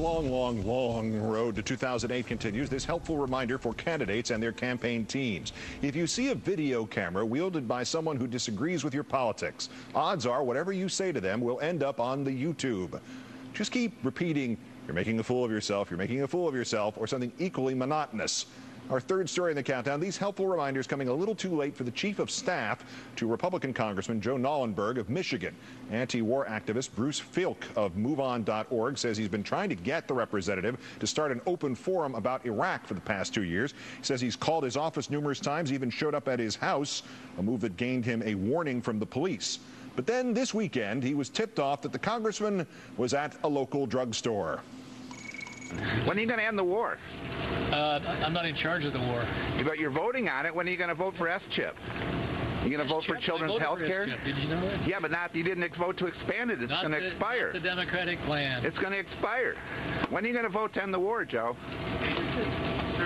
long, long, long road to 2008 continues. This helpful reminder for candidates and their campaign teams. If you see a video camera wielded by someone who disagrees with your politics, odds are whatever you say to them will end up on the YouTube. Just keep repeating, "You're making a fool of yourself, you're making a fool of yourself," or something equally monotonous. Our third story in the countdown, these helpful reminders coming a little too late for the chief of staff to Republican Congressman Joe Knollenberg of Michigan. Anti-war activist Bruce Filk of MoveOn.org says he's been trying to get the representative to start an open forum about Iraq for the past 2 years. He says he's called his office numerous times, even showed up at his house, a move that gained him a warning from the police. But then this weekend, he was tipped off that the congressman was at a local drugstore. When are you going to end the war? I'm not in charge of the war. But you're voting on it. When are you going to vote for S-chip? You going to vote for children's health care? Did you know that? Yeah, but you didn't vote to expand it. It's going to expire. Not the Democratic plan. It's going to expire. When are you going to vote to end the war, Joe?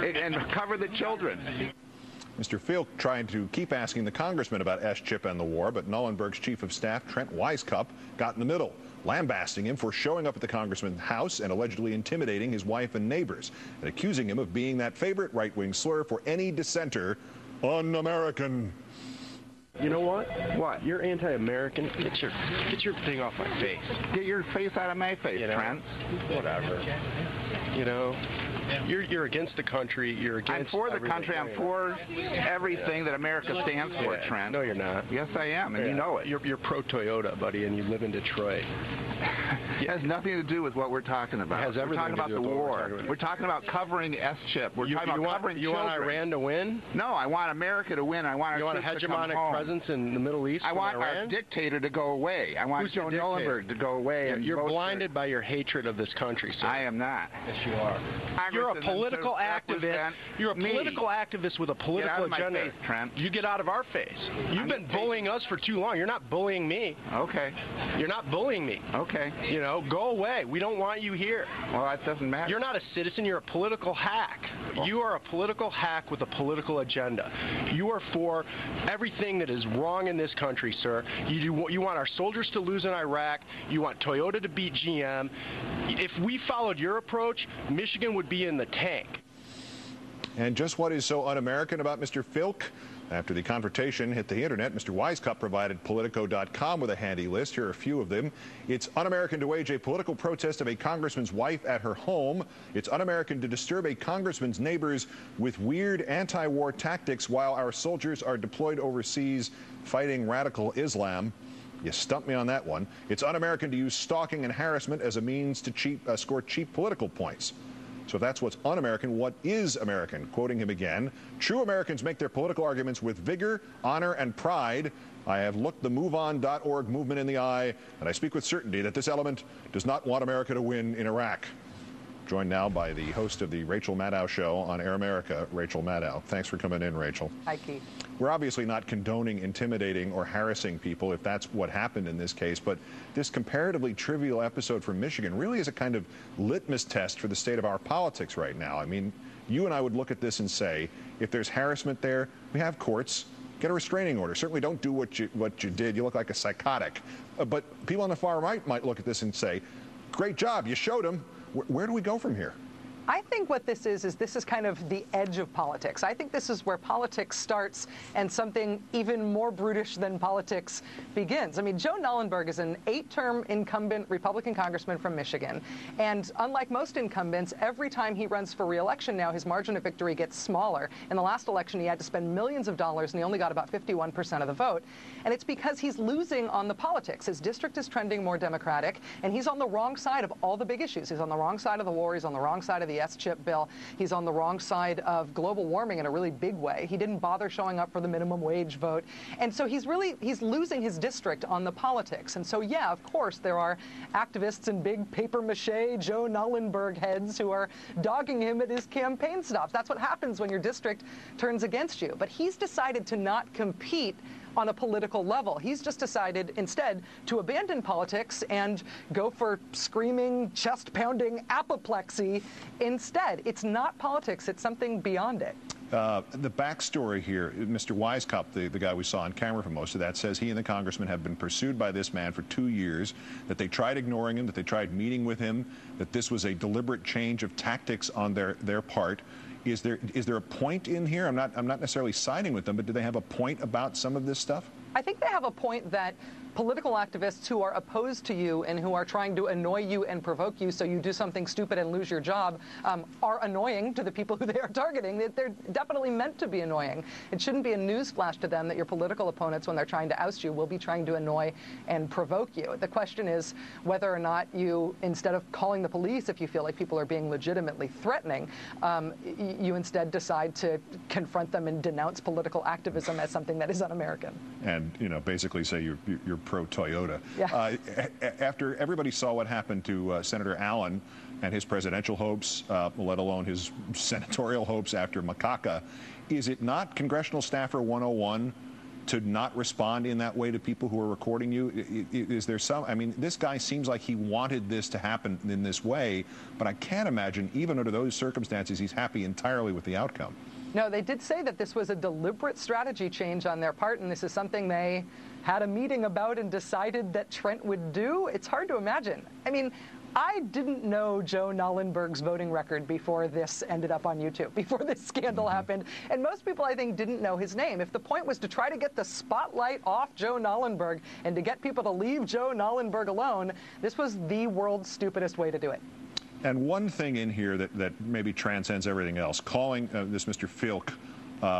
And cover the children. Mr. Filk tried to keep asking the congressman about S-chip and the war, but Knollenberg's chief of staff, Trent Weisskopf, got in the middle, lambasting him for showing up at the congressman's house and allegedly intimidating his wife and neighbors, and accusing him of being that favorite right-wing slur for any dissenter, un-American. You know what? What? You're anti-American. Get your thing off my face. Get your face out of my face, Trent. Whatever. You know, you're against the country. You're against. I'm for the country. I'm for everything that America stands for, Trent. No, you're not. Yes, I am, and you know it. You're pro-Toyota, buddy, and you live in Detroit. It has nothing to do with what we're talking about. It has everything we're talking to do about with the what war. We're talking about covering S-chip. We're talking about covering children. You want Iran to win? No, I want America to win. I want our troops to come home. You want a hegemonic presence in the Middle East? I want our dictator to go away. I want Joe Knollenberg to go away. And you're blinded by your hatred of this country, sir. I am not. Yes, you are. You're a political activist. You're a political activist with a political agenda. Get out of my face, Trent. You get out of our face. You've been bullying us for too long. You're not bullying me. Okay. You're not bullying me. Okay. You know, go away. We don't want you here. Well, that doesn't matter. You're not a citizen. You're a political hack. You are a political hack with a political agenda. You are for everything that is wrong in this country, sir. You want our soldiers to lose in Iraq. You want Toyota to beat GM. If we followed your approach, Michigan would be in the tank. And just what is so un-American about Mr. Filk? After the confrontation hit the internet, Mr. Weisskopf provided Politico.com with a handy list. Here are a few of them. It's un-American to wage a political protest of a congressman's wife at her home. It's un-American to disturb a congressman's neighbors with weird anti-war tactics while our soldiers are deployed overseas fighting radical Islam. You stumped me on that one. It's un-American to use stalking and harassment as a means to score cheap political points. So if that's what's un-American, what is American? Quoting him again, true Americans make their political arguments with vigor, honor, and pride. I have looked the MoveOn.org movement in the eye, and I speak with certainty that this element does not want America to win in Iraq. Joined now by the host of the Rachel Maddow Show on Air America, Rachel Maddow. Thanks for coming in, Rachel. Hi, Keith. We're obviously not condoning intimidating or harassing people if that's what happened in this case, but this comparatively trivial episode from Michigan really is a kind of litmus test for the state of our politics right now. I mean, you and I would look at this and say, if there's harassment there, we have courts. Get a restraining order. Certainly don't do what you did. You look like a psychotic. But people on the far right might look at this and say, great job, you showed them. Where do we go from here? I think what this is this is kind of the edge of politics. I think this is where politics starts and something even more brutish than politics begins. I mean, Joe Knollenberg is an 8-term incumbent Republican congressman from Michigan. And unlike most incumbents, every time he runs for re-election now, his margin of victory gets smaller. In the last election, he had to spend millions of dollars, and he only got about 51% of the vote. And it's because he's losing on the politics. His district is trending more Democratic, and he's on the wrong side of all the big issues. He's on the wrong side of the war. He's on the wrong side of the S-chip bill. He's on the wrong side of global warming in a really big way. He didn't bother showing up for the minimum wage vote. And so he's losing his district on the politics. And so, yeah, of course, there are activists and big papier-mâché Joe Knollenberg heads who are dogging him at his campaign stops. That's what happens when your district turns against you. But he's decided to not compete on a political level. He's just decided instead to abandon politics and go for screaming, chest-pounding apoplexy instead. It's not politics. It's something beyond it. The backstory here, Mr. Wisecup, the guy we saw on camera for most of that, says he and the congressman have been pursued by this man for 2 years, that they tried ignoring him, that they tried meeting with him, that this was a deliberate change of tactics on their part. Is there a point in here? I'm not necessarily siding with them, but do they have a point about some of this stuff? I think they have a point that political activists who are opposed to you and who are trying to annoy you and provoke you so you do something stupid and lose your job are annoying to the people who they are targeting. They're definitely meant to be annoying. It shouldn't be a newsflash to them that your political opponents, when they're trying to oust you, will be trying to annoy and provoke you. The question is whether or not you, instead of calling the police if you feel like people are being legitimately threatening, you instead decide to confront them and denounce political activism as something that is un-American. And, basically say you're pro-Toyota. Yeah. After everybody saw what happened to Senator Allen and his presidential hopes, let alone his senatorial hopes after Makaka, is it not Congressional Staffer 101 to not respond in that way to people who are recording you? Is there some, this guy seems like he wanted this to happen in this way, but I can't imagine, even under those circumstances, he's happy entirely with the outcome. No, they did say that this was a deliberate strategy change on their part, and this is something they had a meeting about and decided that Trent would do. It's hard to imagine. I didn't know Joe Nollenberg's voting record before this ended up on YouTube, before this scandal happened. And most people, I think, didn't know his name. If the point was to try to get the spotlight off Joe Nollenberg and to get people to leave Joe Nollenberg alone, this was the world's stupidest way to do it. And one thing in here that maybe transcends everything else, calling this Mr. Filk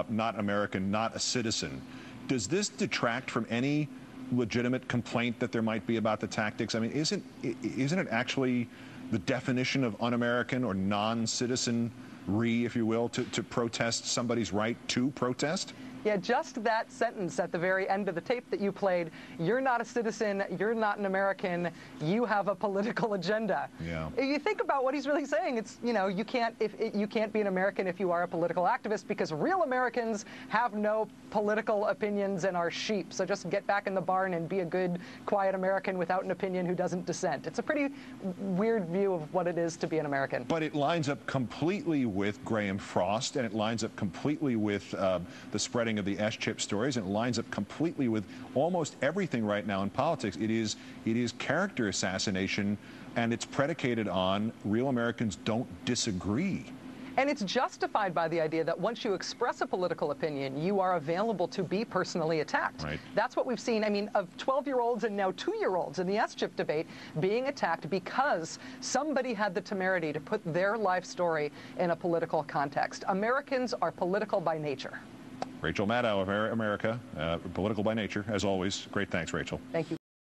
not American, not a citizen, does this detract from any legitimate complaint that there might be about the tactics? Isn't it actually the definition of un-American or non-citizenry, if you will, to protest somebody's right to protest? Yeah, just that sentence at the very end of the tape that you played, you're not a citizen, you're not an American, you have a political agenda. Yeah. If you think about what he's really saying, it's, you can't be an American if you are a political activist, because real Americans have no political opinions and are sheep. So just get back in the barn and be a good, quiet American without an opinion who doesn't dissent. It's a pretty weird view of what it is to be an American. But it lines up completely with Graham Frost, and it lines up completely with the spreading of the S-chip stories, and it lines up completely with almost everything right now in politics. It is character assassination, and it's predicated on real Americans don't disagree. And it's justified by the idea that once you express a political opinion, you are available to be personally attacked. Right. That's what we've seen, of 12-year-olds and now 2-year-olds in the S-chip debate being attacked because somebody had the temerity to put their life story in a political context. Americans are political by nature. Rachel Maddow of America, political by nature, as always. Great thanks, Rachel. Thank you.